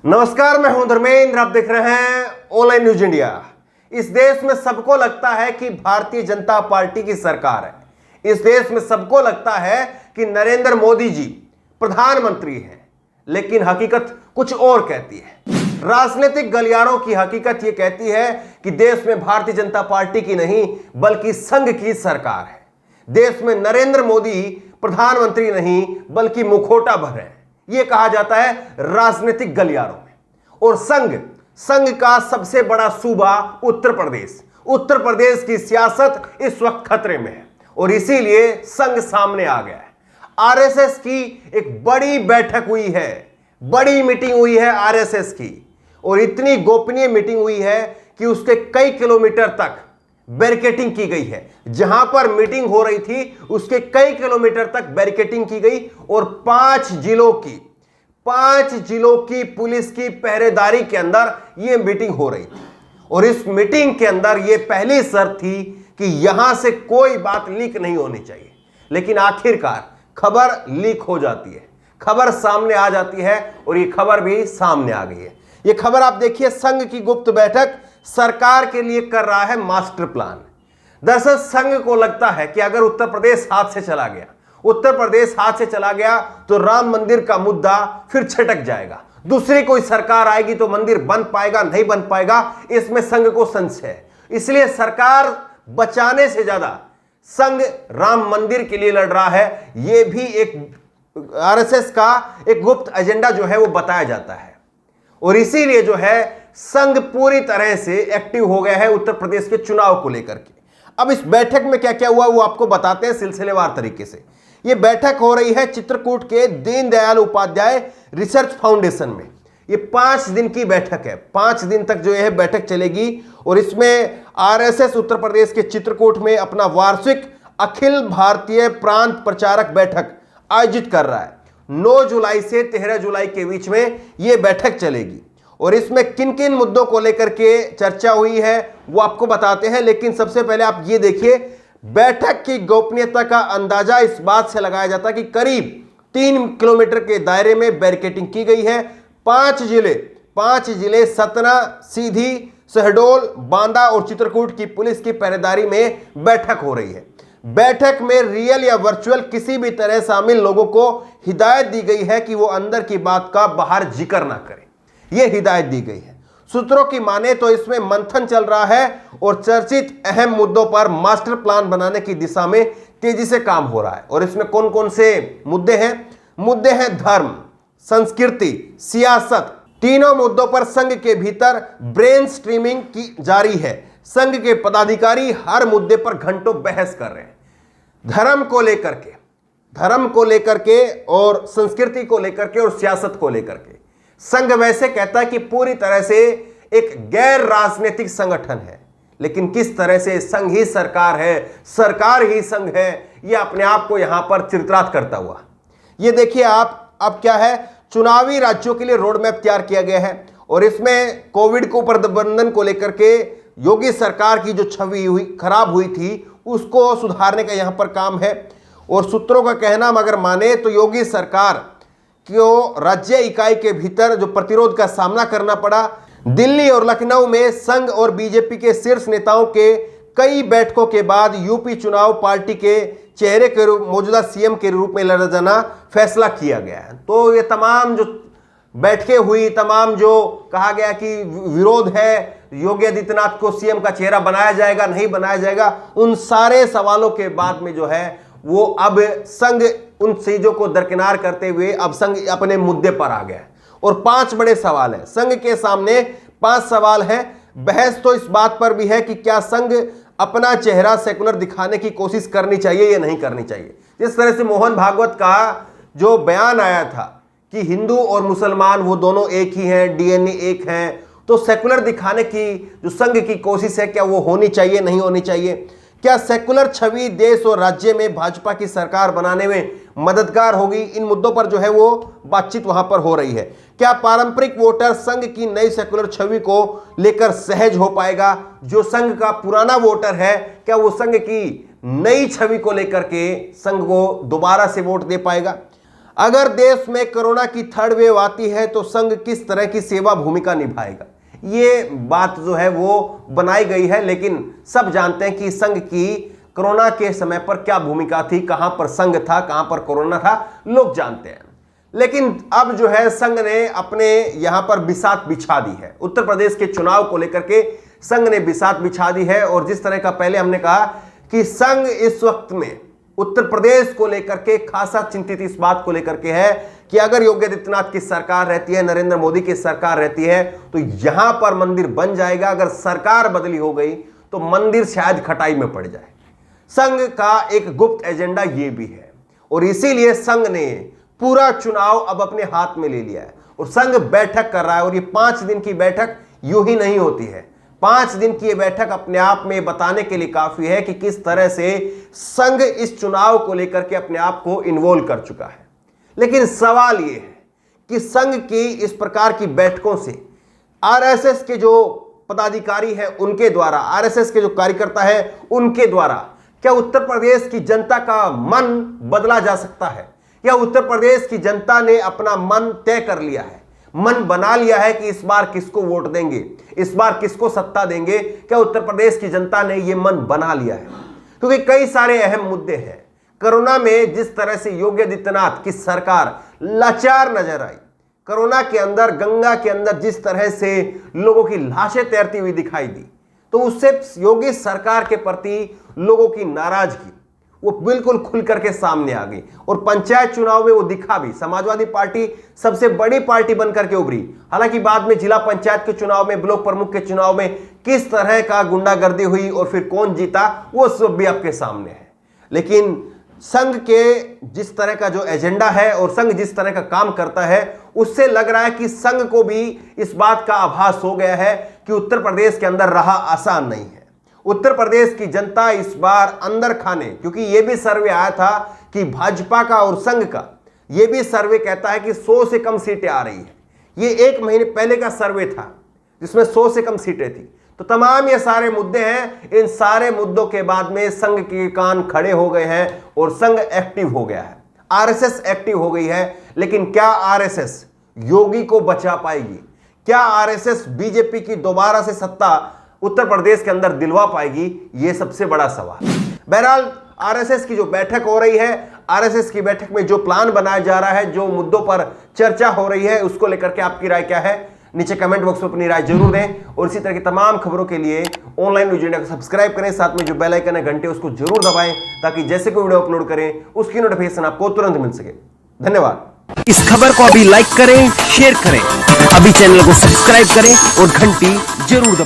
नमस्कार, मैं हूं धर्मेंद्र। आप देख रहे हैं ऑनलाइन न्यूज इंडिया। इस देश में सबको लगता है कि भारतीय जनता पार्टी की सरकार है। इस देश में सबको लगता है कि नरेंद्र मोदी जी प्रधानमंत्री हैं, लेकिन हकीकत कुछ और कहती है। राजनीतिक गलियारों की हकीकत यह कहती है कि देश में भारतीय जनता पार्टी की नहीं बल्कि संघ की सरकार है। देश में नरेंद्र मोदी प्रधानमंत्री नहीं बल्कि मुखौटा भर है, यह कहा जाता है राजनीतिक गलियारों में। और संघ का सबसे बड़ा सूबा उत्तर प्रदेश की सियासत इस वक्त खतरे में है और इसीलिए संघ सामने आ गया है। आरएसएस की एक बड़ी बैठक हुई है, बड़ी मीटिंग हुई है आरएसएस की, और इतनी गोपनीय मीटिंग हुई है कि उसके कई किलोमीटर तक बैरिकेडिंग की गई है। जहां पर मीटिंग हो रही थी उसके कई किलोमीटर तक बैरिकेडिंग की गई और 5 जिलों की पुलिस की पहरेदारी के अंदर यह मीटिंग हो रही थी। और इस मीटिंग के अंदर यह पहली शर्त थी कि यहां से कोई बात लीक नहीं होनी चाहिए। लेकिन आखिरकार खबर लीक हो जाती है, खबर सामने आ जाती है और यह खबर भी सामने आ गई है। यह खबर आप देखिए, संघ की गुप्त बैठक सरकार के लिए कर रहा है मास्टर प्लान। दरअसल संघ को लगता है कि अगर उत्तर प्रदेश हाथ से चला गया तो राम मंदिर का मुद्दा फिर छटक जाएगा। दूसरी कोई सरकार आएगी तो मंदिर बन पाएगा नहीं बन पाएगा, इसमें संघ को संशय है। इसलिए सरकार बचाने से ज्यादा संघ राम मंदिर के लिए लड़ रहा है। यह भी एक आरएसएस का एक गुप्त एजेंडा जो है वो बताया जाता है। और इसीलिए जो है संघ पूरी तरह से एक्टिव हो गया है उत्तर प्रदेश के चुनाव को लेकर के। अब इस बैठक में क्या क्या हुआ वो आपको बताते हैं सिलसिलेवार तरीके से। यह बैठक हो रही है चित्रकूट के दीनदयाल उपाध्याय रिसर्च फाउंडेशन में। यह 5 दिन की बैठक है, 5 दिन तक जो यह बैठक चलेगी। और इसमें आरएसएस उत्तर प्रदेश के चित्रकूट में अपना वार्षिक अखिल भारतीय प्रांत प्रचारक बैठक आयोजित कर रहा है। 9 जुलाई से 13 जुलाई के बीच में यह बैठक चलेगी। और इसमें किन किन मुद्दों को लेकर के चर्चा हुई है वो आपको बताते हैं। लेकिन सबसे पहले आप ये देखिए, बैठक की गोपनीयता का अंदाजा इस बात से लगाया जाता है कि करीब 3 किलोमीटर के दायरे में बैरिकेडिंग की गई है। 5 जिले सतना, सीधी, शहडोल, बांदा और चित्रकूट की पुलिस की पहरेदारी में बैठक हो रही है। बैठक में रियल या वर्चुअल किसी भी तरह शामिल लोगों को हिदायत दी गई है कि वो अंदर की बात का बाहर जिक्र ना करें, यह हिदायत दी गई है। सूत्रों की माने तो इसमें मंथन चल रहा है और चर्चित अहम मुद्दों पर मास्टर प्लान बनाने की दिशा में तेजी से काम हो रहा है। और इसमें कौन कौन से मुद्दे हैं? धर्म, संस्कृति, सियासत, तीनों मुद्दों पर संघ के भीतर ब्रेन स्ट्रीमिंग की जारी है। संघ के पदाधिकारी हर मुद्दे पर घंटों बहस कर रहे हैं। धर्म को लेकर के और संस्कृति को लेकर के और सियासत को लेकर के संघ वैसे कहता है कि पूरी तरह से एक गैर राजनीतिक संगठन है, लेकिन किस तरह से संघ ही सरकार है, सरकार ही संघ है, यह अपने आप को यहां पर चित्रित करता हुआ। यह देखिए आप, अब क्या है, चुनावी राज्यों के लिए रोड मैप तैयार किया गया है। और इसमें कोविड को प्रबंधन को लेकर के योगी सरकार की जो छवि खराब हुई थी उसको सुधारने का यहां पर काम है। और सूत्रों का कहना अगर माने तो योगी सरकार को राज्य इकाई के भीतर जो प्रतिरोध का सामना करना पड़ा। दिल्ली और लखनऊ में संघ और बीजेपी के शीर्ष नेताओं के कई बैठकों के बाद यूपी चुनाव पार्टी के चेहरे के रूप मौजूदा सीएम के रूप में लड़ा जाना फैसला किया गया है। तो ये तमाम जो बैठकें हुई, तमाम जो कहा गया कि विरोध है, योगी आदित्यनाथ को सीएम का चेहरा बनाया जाएगा नहीं बनाया जाएगा, उन सारे सवालों के बाद में जो है वो अब संघ उन चीजों को दरकिनार करते हुए अब संघ अपने मुद्दे पर आ गया है। और 5 बड़े सवाल हैं संघ के सामने, 5 सवाल हैं। बहस तो इस बात पर भी है कि क्या संघ अपना चेहरा सेकुलर दिखाने की कोशिश करनी चाहिए या नहीं करनी चाहिए। जिस तरह से मोहन भागवत का जो बयान आया था कि हिंदू और मुसलमान वो दोनों एक ही हैं, डीएनए एक हैं, तो सेकुलर दिखाने की जो संघ की कोशिश है क्या वो होनी चाहिए नहीं होनी चाहिए। क्या सेकुलर छवि देश और राज्य में भाजपा की सरकार बनाने में मददगार होगी, इन मुद्दों पर जो है वो बातचीत वहां पर हो रही है। क्या पारंपरिक वोटर संघ की नई सेकुलर छवि को लेकर सहज हो पाएगा? जो संघ का पुराना वोटर है क्या वो संघ की नई छवि को लेकर के संघ को दोबारा से वोट दे पाएगा? अगर देश में कोरोना की थर्ड वेव आती है तो संघ किस तरह की सेवा भूमिका निभाएगा, ये बात जो है वो बनाई गई है, लेकिन सब जानते हैं कि संघ की कोरोना के समय पर क्या भूमिका थी, कहां पर संघ था, कहां पर कोरोना था, लोग जानते हैं। लेकिन अब जो है संघ ने अपने यहां पर बिसात बिछा दी है। उत्तर प्रदेश के चुनाव को लेकर के संघ ने बिसात बिछा दी है। और जिस तरह का पहले हमने कहा कि संघ इस वक्त में उत्तर प्रदेश को लेकर के खासा चिंतित इस बात को लेकर के है कि अगर योगी आदित्यनाथ की सरकार रहती है, नरेंद्र मोदी की सरकार रहती है, तो यहां पर मंदिर बन जाएगा। अगर सरकार बदली हो गई तो मंदिर शायद खटाई में पड़ जाए। संघ का एक गुप्त एजेंडा ये भी है और इसीलिए संघ ने पूरा चुनाव अब अपने हाथ में ले लिया है और संघ बैठक कर रहा है। और ये 5 दिन की बैठक यूं ही नहीं होती है। 5 दिन की ये बैठक अपने आप में बताने के लिए काफी है कि किस तरह से संघ इस चुनाव को लेकर के अपने आप को इन्वॉल्व कर चुका है। लेकिन सवाल ये है कि संघ की इस प्रकार की बैठकों से आरएसएस के जो पदाधिकारी हैं उनके द्वारा, आरएसएस के जो कार्यकर्ता हैं उनके द्वारा क्या उत्तर प्रदेश की जनता का मन बदला जा सकता है? या उत्तर प्रदेश की जनता ने अपना मन तय कर लिया है, मन बना लिया है कि इस बार किसको वोट देंगे, इस बार किसको सत्ता देंगे? क्या उत्तर प्रदेश की जनता ने यह मन बना लिया है? क्योंकि कई सारे अहम मुद्दे हैं। कोरोना में जिस तरह से योगी आदित्यनाथ की सरकार लाचार नजर आई, कोरोना के अंदर, गंगा के अंदर जिस तरह से लोगों की लाशें तैरती हुई दिखाई दी, तो उससे योगी सरकार के प्रति लोगों की नाराजगी वो बिल्कुल खुल करके सामने आ गई। और पंचायत चुनाव में वो दिखा भी। समाजवादी पार्टी सबसे बड़ी पार्टी बनकर के उभरी। हालांकि बाद में जिला पंचायत के चुनाव में, ब्लॉक प्रमुख के चुनाव में किस तरह का गुंडागर्दी हुई और फिर कौन जीता, वो सब भी आपके सामने है। लेकिन संघ के जिस तरह का जो एजेंडा है और संघ जिस तरह का काम करता है, उससे लग रहा है कि संघ को भी इस बात का आभास हो गया है कि उत्तर प्रदेश के अंदर रहा आसान नहीं है। उत्तर प्रदेश की जनता इस बार अंदर खाने, क्योंकि यह भी सर्वे आया था कि भाजपा का और संघ का, यह भी सर्वे कहता है कि 100 से कम सीटें आ रही है। यह 1 महीने पहले का सर्वे था जिसमें 100 से कम सीटें थी। तो तमाम ये सारे मुद्दे हैं। इन सारे मुद्दों के बाद में संघ के कान खड़े हो गए हैं और संघ एक्टिव हो गया है, आरएसएस एक्टिव हो गई है। लेकिन क्या आरएसएस योगी को बचा पाएगी? क्या आरएसएस बीजेपी की दोबारा से सत्ता उत्तर प्रदेश के अंदर दिलवा पाएगी? यह सबसे बड़ा सवाल। बहरहाल आरएसएस की जो बैठक हो रही है, आरएसएस की बैठक में जो प्लान बनाया जा रहा है, जो मुद्दों पर चर्चा हो रही है, उसको लेकर के आपकी राय क्या है? नीचे कमेंट बॉक्स में अपनी राय जरूर दें। और इसी तरह की तमाम खबरों के लिए ऑनलाइन न्यूज इंडिया को सब्सक्राइब करें, साथ में जो बेल आइकन है घंटे उसको जरूर दबाएं, ताकि जैसे कोई वीडियो अपलोड करें उसकी नोटिफिकेशन आपको तुरंत मिल सके। धन्यवाद। इस खबर को अभी लाइक करें, शेयर करें, अभी चैनल को सब्सक्राइब करें और घंटी जरूर दबाएं।